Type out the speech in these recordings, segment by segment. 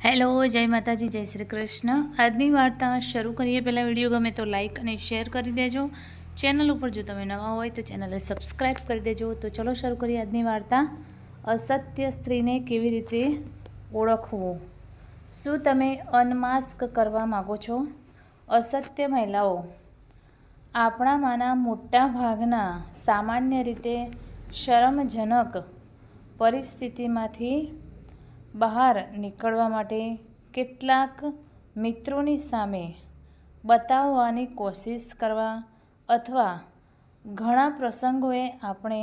Hello, જય માતાજી, જય શ્રી કૃષ્ણ. આજની વાર્તા શરૂ કરીએ પહેલાં વિડીયો ગમે તો લાઇક અને શેર કરી દેજો. ચેનલ ઉપર જો તમે નવા હોય તો ચેનલને સબસ્ક્રાઈબ કરી દેજો. તો ચલો શરૂ કરીએ આજની વાર્તા. અસત્ય સ્ત્રીને કેવી રીતે ઓળખવું. શું તમે અનમાસ્ક કરવા માગો છો? અસત્ય મહિલાઓ આપણામાંના મોટા ભાગના સામાન્ય રીતે શરમજનક પરિસ્થિતિમાંથી બહાર નીકળવા માટે કેટલાક મિત્રોની સામે બતાવવાની કોશિશ કરવા અથવા ઘણા પ્રસંગોએ આપણે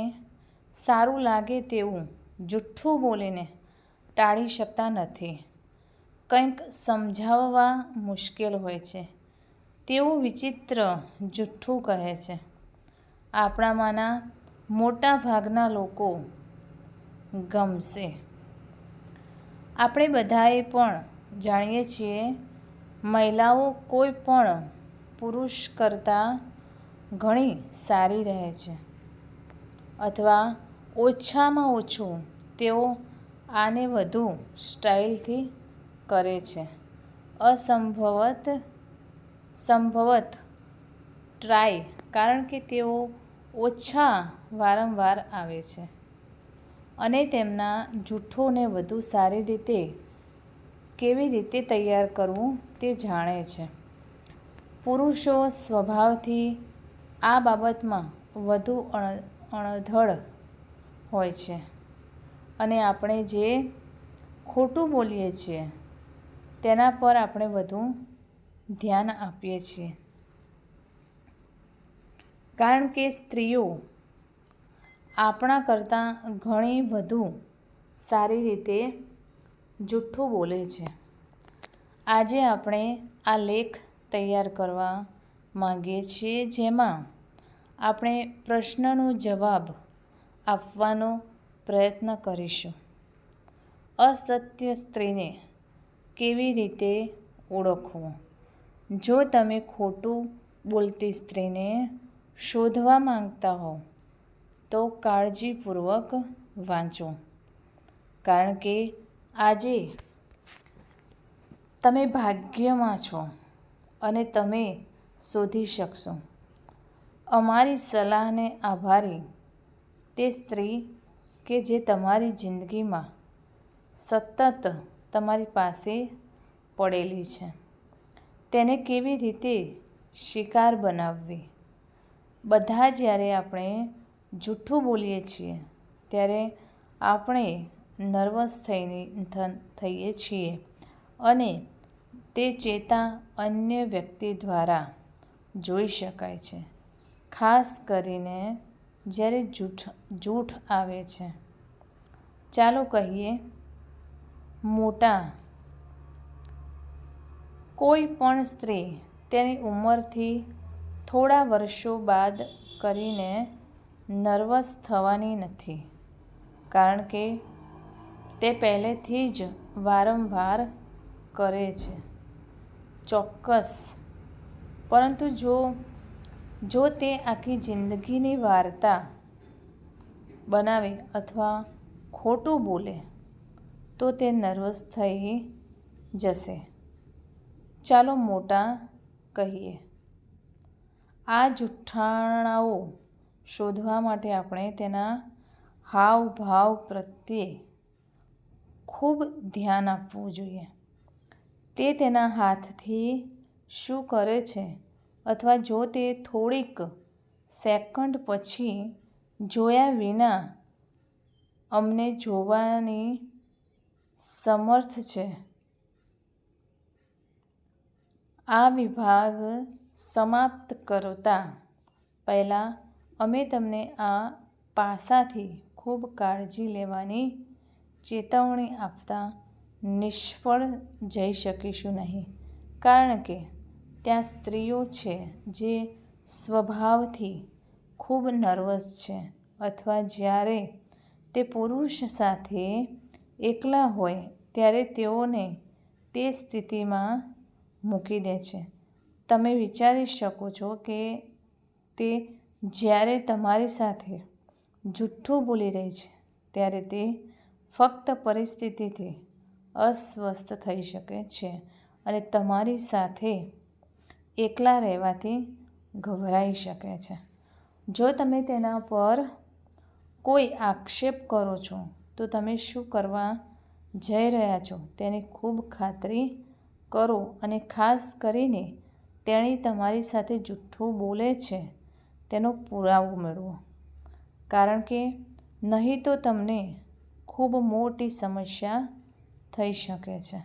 સારું લાગે તેવું જૂઠ્ઠું બોલીને ટાળી શકતા નથી. કંઈક સમજાવવા મુશ્કેલ હોય છે તેવું વિચિત્ર જૂઠ્ઠું કહે છે. આપણામાંના મોટા ભાગના લોકો ગમશે. આપણે બધાએ પણ જાણીએ છીએ, મહિલાઓ કોઈ પણ પુરુષ કરતાં ઘણી સારી રહે છે, અથવા ઓછામાં ઓછું તેઓ આને વધુ સ્ટાઇલથી કરે છે. સંભવત ટ્રાય કારણ કે તેઓ ઓછા વારંવાર આવે છે અને તેમના જૂઠ્ઠોને વધુ સારી રીતે કેવી રીતે તૈયાર કરવું તે જાણે છે. પુરુષો સ્વભાવથી આ બાબતમાં વધુ અણધડ હોય છે અને આપણે જે ખોટું બોલીએ છીએ તેના પર આપણે વધુ ધ્યાન આપીએ છીએ, કારણ કે સ્ત્રીઓ આપણા કરતાં ઘણી વધુ સારી રીતે જૂઠ્ઠું બોલે છે. આજે આપણે આ લેખ તૈયાર કરવા માંગીએ છીએ જેમાં આપણે પ્રશ્નનો જવાબ આપવાનો પ્રયત્ન કરીશું. અસત્ય સ્ત્રીને કેવી રીતે ઓળખવું. જો તમે ખોટું બોલતી સ્ત્રીને શોધવા માંગતા હો તો કાળજીપૂર્વક વાંચો, કારણ કે આજે તમે ભાગ્યમાં છો અને તમે શોધી શકશો. અમારી સલાહને આભારી તે સ્ત્રી કે જે તમારી જિંદગીમાં સતત તમારી પાસે પડેલી છે. તેને કેવી રીતે શિકાર બનાવવી. બધા જ્યારે આપણે જૂઠ્ઠું બોલીએ છીએ ત્યારે આપણે નર્વસ થઈએ છીએ અને તે ચેતા અન્ય વ્યક્તિ દ્વારા જોઈ શકાય છે, ખાસ કરીને જ્યારે જૂઠ આવે છે. ચાલો કહીએ, મોટા કોઈ પણ સ્ત્રી તેની ઉંમરથી થોડા વર્ષો બાદ કરીને નર્વસ થવાની નથી, કારણ કે તે પહેલેથી જ વારંવાર કરે છે. ચોક્કસ. પરંતુ જો તે આખી જિંદગીની વાર્તા બનાવે અથવા ખોટું બોલે તો તે નર્વસ થઈ જશે. ચાલો મોટા કહીએ. આ જૂઠાણાઓ શોધવા માટે આપણે તેના હાવભાવ પ્રત્યે ખૂબ ધ્યાન આપવું જોઈએ. તે તેના હાથથી શું કરે છે, અથવા જો તે થોડીક સેકન્ડ પછી જોયા વિના અમને જોવાની સમર્થ છે. આ વિભાગ સમાપ્ત કરતા પહેલાં અમે તમને આ પાસાથી ખૂબ કાળજી લેવાની ચેતવણી આપતા નિષ્ફળ જઈ શકીશું નહીં, કારણ કે ત્યાં સ્ત્રીઓ છે જે સ્વભાવથી ખૂબ નર્વસ છે, અથવા જ્યારે તે પુરુષ સાથે એકલા હોય ત્યારે તેઓને તે સ્થિતિમાં મૂકી દે છે. તમે વિચારી શકો છો કે તે જ્યારે તમારી સાથે જૂઠ્ઠું બોલી રહી છે ત્યારે તે ફક્ત પરિસ્થિતિથી અસ્વસ્થ થઈ શકે છે અને તમારી સાથે એકલા રહેવાથી ગભરાઈ શકે છે. જો તમે તેના પર કોઈ આક્ષેપ કરો છો તો તમે શું કરવા જઈ રહ્યા છો તેની ખૂબ ખાતરી કરો અને ખાસ કરીને તેણી તમારી સાથે જૂઠું બોલે છે તેનો પુરાવો મેળવો, કારણ કે નહીં તો તમને ખૂબ મોટી સમસ્યા થઈ શકે છે.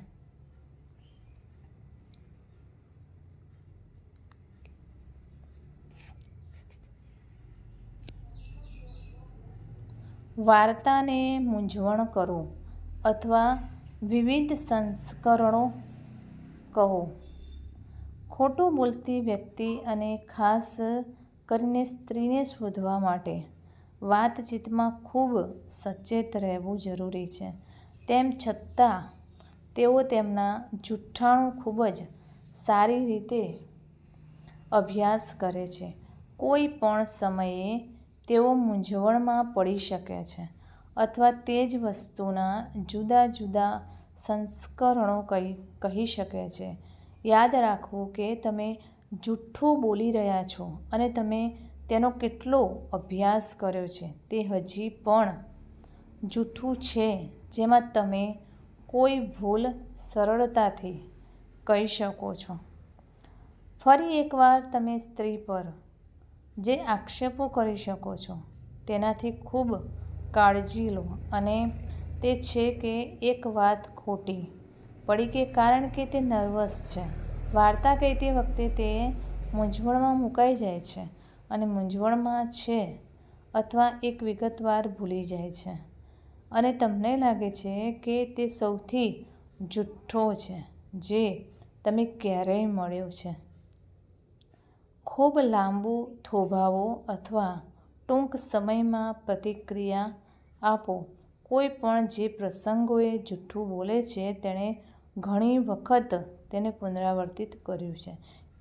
વાર્તાને મૂંઝવણ કરો અથવા વિવિધ સંસ્કરણો કહો. ખોટું બોલતી વ્યક્તિ અને ખાસ કરીને સ્ત્રીને શોધવા માટે વાતચીતમાં ખૂબ સચેત રહેવું જરૂરી છે. તેમ છતાં તેઓ તેમના જૂઠાણું ખૂબ જ સારી રીતે અભ્યાસ કરે છે. કોઈ પણ સમયે તેઓ મૂંઝવણમાં પડી શકે છે અથવા તે જ વસ્તુના જુદા જુદા સંસ્કરણો કહી શકે છે. યાદ રાખવું કે તમે જૂઠું બોલી રહ્યા છો અને તમે તેનો કેટલો અભ્યાસ કર્યો છે તે હજી પણ જૂઠું છે જેમાં તમે કોઈ ભૂલ સરળતાથી કહી શકો છો. ફરી એકવાર, તમે સ્ત્રી પર જે આક્ષેપો કરી શકો છો તેનાથી ખૂબ કાળજી લો અને તે છે કે એક વાત ખોટી પડી કે કારણ કે તે નર્વસ છે. વાર્તા કહેતી વખતે તે મૂંઝવણમાં મુકાઈ જાય છે અને મૂંઝવણમાં છે અથવા એક વિગતવાર ભૂલી જાય છે અને તમને લાગે છે કે તે સૌથી જૂઠો છે જે તમે ક્યારેય મળ્યો છે. ખૂબ લાંબુ થોભાવો અથવા ટૂંક સમયમાં પ્રતિક્રિયા આપો. કોઈ પણ જે પ્રસંગોએ જૂઠું બોલે છે તેણે ઘણી વખત તેને પુનરાવર્તિત કર્યું છે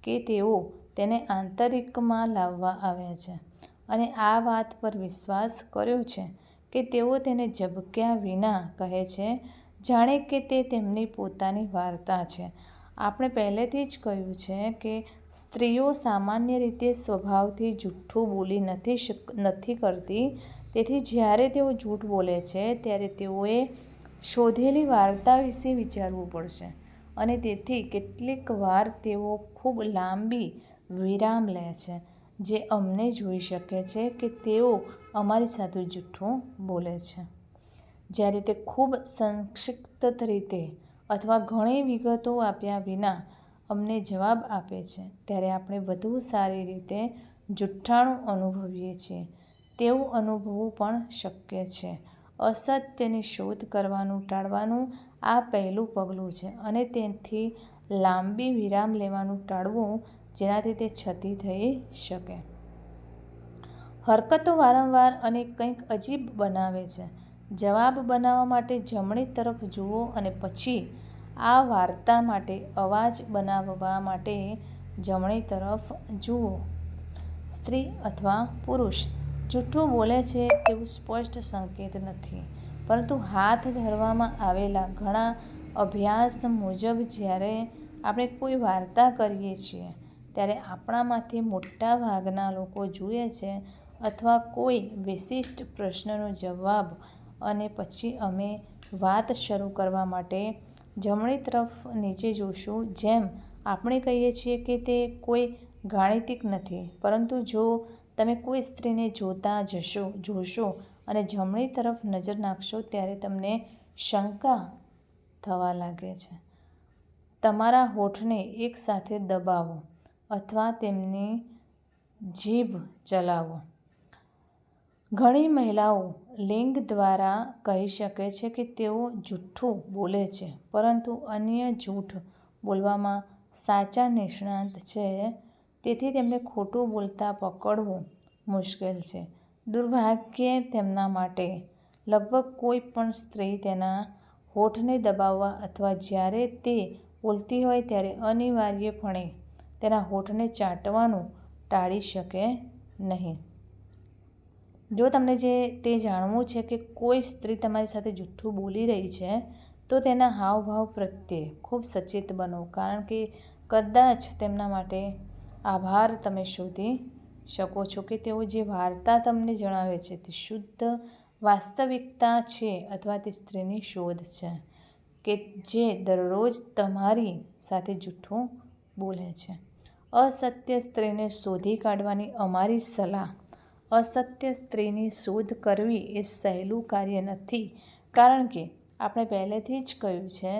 કે તેઓ તેને આંતરિકમાં લાવવા આવ્યા છે અને આ વાત પર વિશ્વાસ કર્યો છે કે તેઓ તેને ઝબક્યા વિના કહે છે, જાણે કે તે તેમની પોતાની વાર્તા છે. આપણે પહેલેથી જ કહ્યું છે કે સ્ત્રીઓ સામાન્ય રીતે સ્વભાવથી જૂઠું બોલી નથી કરતી. તેથી જ્યારે તેઓ જૂઠ બોલે છે ત્યારે તેઓએ શોધેલી વાર્તા વિશે વિચારવું પડશે અને તેથી કેટલીક વાર તેઓ ખૂબ લાંબી વિરામ લે છે જે અમને જોઈ શકે છે કે તેઓ અમારી સાથે જૂઠું બોલે છે. જ્યારે તે ખૂબ સંક્ષિપ્ત રીતે અથવા ઘણી વિગતો આપ્યા વિના અમને જવાબ આપે છે ત્યારે આપણે વધુ સારી રીતે જૂઠાણું અનુભવીએ છીએ તેવું અનુભવવું પણ શક્ય છે. અસત્યની શોધ કરવાનું ટાળવાનું આ પહેલું પગલું છે અને તેથી લાંબી વિરામ લેવાનું ટાળવું જેનાથી તે છતી થઈ શકે. હરકતો વારંવાર અને કંઈક અજીબ બનાવે છે. જવાબ બનાવવા માટે જમણી તરફ જુઓ અને પછી આ વાર્તા માટે અવાજ બનાવવા માટે જમણી તરફ જુઓ. સ્ત્રી અથવા પુરુષ જૂઠું બોલે છે તેવું સ્પષ્ટ સંકેત નથી, પરંતુ હાથ ધરવામાં આવેલા ઘણા અભ્યાસ મુજબ જ્યારે આપણે કોઈ વાર્તા કરીએ છીએ ત્યારે આપણામાંથી મોટા ભાગના લોકો જુએ છે અથવા કોઈ વિશિષ્ટ પ્રશ્નનો જવાબ અને પછી અમે વાત શરૂ કરવા માટે જમણી તરફ નીચે જોશું. જેમ આપણે કહીએ છીએ કે તે કોઈ ગાણિતિક નથી, પરંતુ જો તમે કોઈ સ્ત્રીને જોશો અને જમણી તરફ નજર નાખશો ત્યારે તમને શંકા થવા લાગે છે. તમારા હોઠને એકસાથે દબાવો અથવા તેમની જીભ ચલાવો. ઘણી મહિલાઓ લિંગ દ્વારા કહી શકે છે કે તેઓ જૂઠું બોલે છે, પરંતુ અન્ય જૂઠ બોલવામાં સાચા નિષ્ણાત છે, તેથી તેમને ખોટું બોલતા પકડવું મુશ્કેલ છે. દુર્ભાગ્યે, તેમના માટે, લગભગ કોઈ પણ સ્ત્રી તેના હોઠને દબાવવા અથવા જ્યારે તે બોલતી હોય ત્યારે અનિવાર્યપણે તેના હોઠને ચાટવાનું ટાળી શકે નહીં. જો તમને તે જાણવું છે કે કોઈ સ્ત્રી તમારી સાથે જૂઠું બોલી રહી છે, તો તેના હાવભાવ પ્રત્યે ખૂબ સચેત બનો, કારણ કે કદાચ તેમના માટે આભાર તમે શોધી શકો છો કે તેઓ જે વાર્તા તમને જણાવે છે તે શુદ્ધ વાસ્તવિકતા છે અથવા તે સ્ત્રીની શોધ છે કે જે દરરોજ તમારી સાથે જૂઠું બોલે છે. અસત્ય સ્ત્રીને શોધી કાઢવાની અમારી સલાહ. અસત્ય સ્ત્રીની શોધ કરવી એ સહેલું કાર્ય નથી, કારણ કે આપણે પહેલેથી જ કહ્યું છે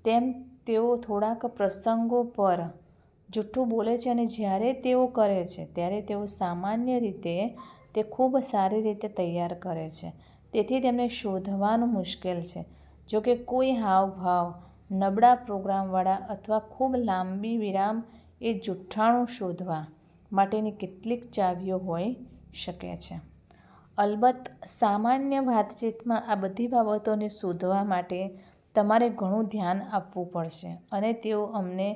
તેમ તેઓ થોડાક પ્રસંગો પર જૂઠું બોલે છે અને જ્યારે તેઓ કરે છે ત્યારે તેઓ સામાન્ય રીતે તે ખૂબ સારી રીતે તૈયાર કરે છે. તેથી તેમને શોધવાનું મુશ્કેલ છે. જો કે કોઈ હાવભાવ, નબળા પ્રોગ્રામવાળા અથવા ખૂબ લાંબી વિરામ એ જૂઠાણું શોધવા માટેની કેટલીક ચાવીઓ હોઈ શકે છે. અલબત્ત, સામાન્ય વાતચીતમાં આ બધી બાબતોને શોધવા માટે તમારે ઘણું ધ્યાન આપવું પડશે અને તેઓ અમને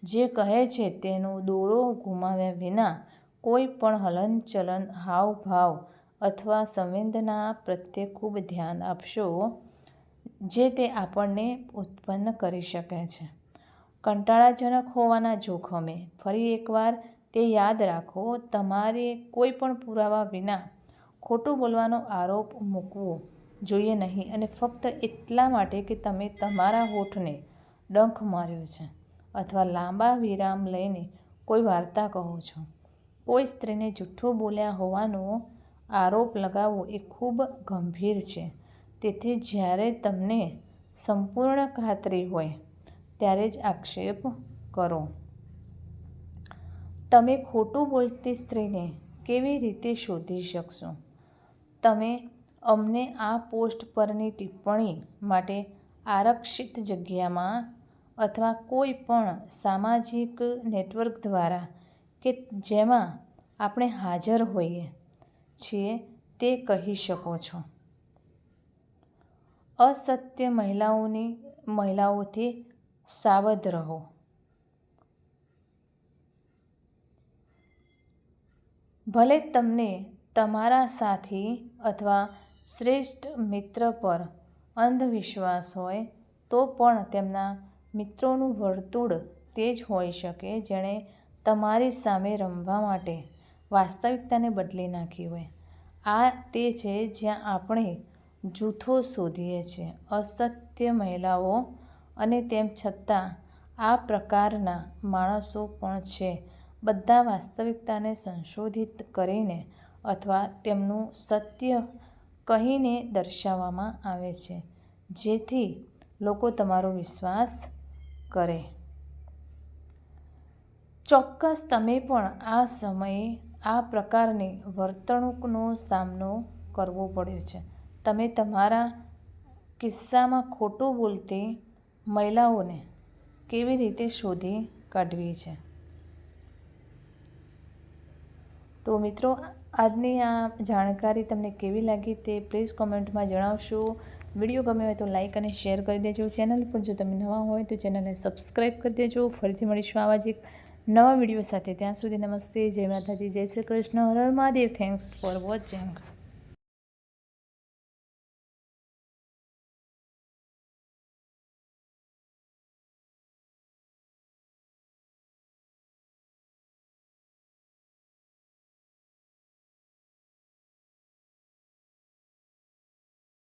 જે કહે છે તેનો દોરો ગુમાવ્યા વિના કોઈ પણ હલનચલન, હાવભાવ અથવા સંવેદના પ્રત્યે ખૂબ ધ્યાન આપશો જે તે આપણને ઉત્પન્ન કરી શકે છે. કંટાળાજનક હોવાના જોખમે. ફરી એકવાર તે યાદ રાખો, તમારે કોઈ પણ પુરાવા વિના ખોટું બોલવાનો આરોપ મૂકવો જોઈએ નહીં, અને ફક્ત એટલા માટે કે તમે તમારા હોઠને ડંખ માર્યો છે અથવા લાંબા વિરામ લઈને કોઈ વાર્તા કહો છો. કોઈ સ્ત્રીને જૂઠું બોલ્યા હોવાનો આરોપ લગાવવો એ ખૂબ ગંભીર છે. તેથી જ્યારે તમને સંપૂર્ણ ખાતરી હોય ત્યારે જ આક્ષેપ કરો. તમે ખોટું બોલતી સ્ત્રીને કેવી રીતે શોધી શકશો? તમે અમને આ પોસ્ટ પરની ટિપ્પણી માટે આરક્ષિત જગ્યામાં અથવા કોઈ પણ સામાજિક નેટવર્ક દ્વારા કે જેમાં આપણે હાજર હોઈએ છીએ તે કહી શકો છો. અસત્ય મહિલાઓથી સાવધ રહો. ભલે તમને તમારા સાથી અથવા શ્રેષ્ઠ મિત્ર પર અંધવિશ્વાસ હોય, તો પણ તેમના મિત્રોનું વર્તુળ તે જ હોઈ શકે જેણે તમારી સામે રમવા માટે વાસ્તવિકતાને બદલી નાખી હોય. આ તે છે જ્યાં આપણે જૂથો શોધીએ છીએ. અસત્ય મહિલાઓ. અને તેમ છતાં આ પ્રકારના માણસો પણ છે. બધા વાસ્તવિકતાને સંશોધિત કરીને અથવા તેમનું સત્ય કહીને દર્શાવવામાં આવે છે જેથી લોકો તમારો વિશ્વાસ કરે. ચોક્કસ, તમે પણ આ સમયે આ પ્રકારની વર્તણૂકનો સામનો કરવો પડ્યો છે. તમે તમારા કિસ્સામાં ખોટું બોલતી મહિલાઓને કેવી રીતે શોધી કાઢવી છે? તો મિત્રો, આજની આ જાણકારી તમને કેવી લાગી તે પ્લીઝ કોમેન્ટમાં જણાવશો. વિડીયો ગમ્યો હોય તો લાઇક અને શેર કરી દેજો. ચેનલ પર જો તમે નવા હોય તો ચેનલને સબસ્ક્રાઈબ કરી દેજો. ફરીથી મળીશું આવા જ એક નવા વિડીયો સાથે. ત્યાં સુધી નમસ્તે, જય માતાજી, જય શ્રી કૃષ્ણ, હર હર મહાદેવ. Thanks for watching.